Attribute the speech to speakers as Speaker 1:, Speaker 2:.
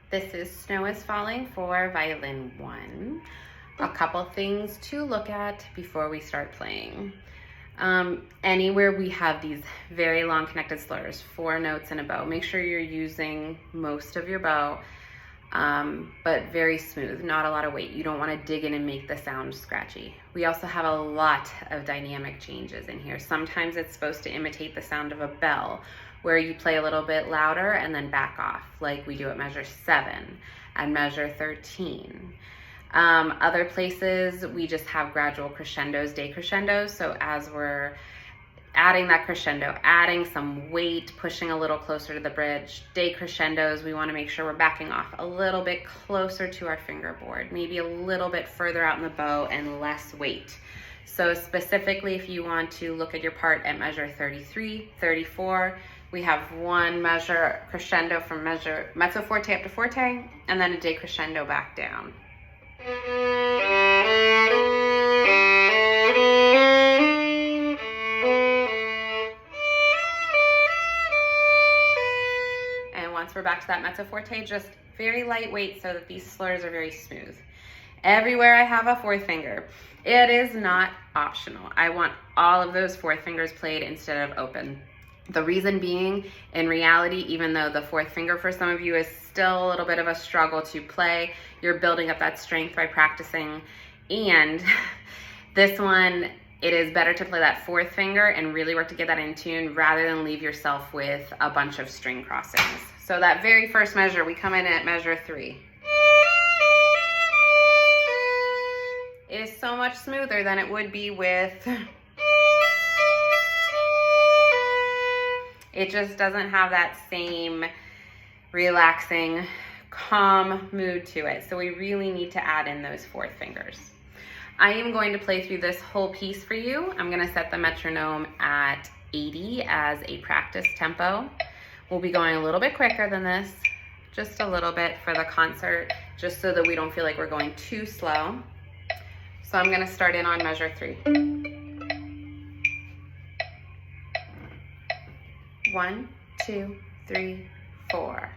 Speaker 1: This is Snow is Falling for Violin 1. A couple things to look at before we start playing. Anywhere we have these very long connected slurs, 4 notes in a bow, make sure you're using most of your bow, but very smooth, not a lot of weight. You don't want to dig in and make the sound scratchy. We also have a lot of dynamic changes in here. Sometimes it's supposed to imitate the sound of a bell, where you play a little bit louder and then back off, like we do at measure 7 and measure 13. Other places we just have gradual crescendos, decrescendos. So as we're adding that crescendo, adding some weight, pushing a little closer to the bridge, decrescendos, we want to make sure we're backing off a little bit closer to our fingerboard, maybe a little bit further out in the bow and less weight. So specifically, if you want to look at your part at measure 33, 34, we have one measure crescendo from measure mezzo forte up to forte, and then a decrescendo back down. And once we're back to that mezzo forte, just very lightweight so that these slurs are very smooth. Everywhere I have a 4th finger, it is not optional. I want all of those 4th fingers played instead of open. The reason being, in reality, even though the 4th finger for some of you is still a little bit of a struggle to play, you're building up that strength by practicing. And this one, it is better to play that 4th finger and really work to get that in tune rather than leave yourself with a bunch of string crossings. So that very first measure, we come in at measure 3. It is so much smoother than it would be with... It just doesn't have that same relaxing, calm mood to it. So we really need to add in those 4th fingers. I am going to play through this whole piece for you. I'm going to set the metronome at 80 as a practice tempo. We'll be going a little bit quicker than this, just a little bit for the concert, just so that we don't feel like we're going too slow. So I'm going to start in on measure 3. 1, 2, 3, 4.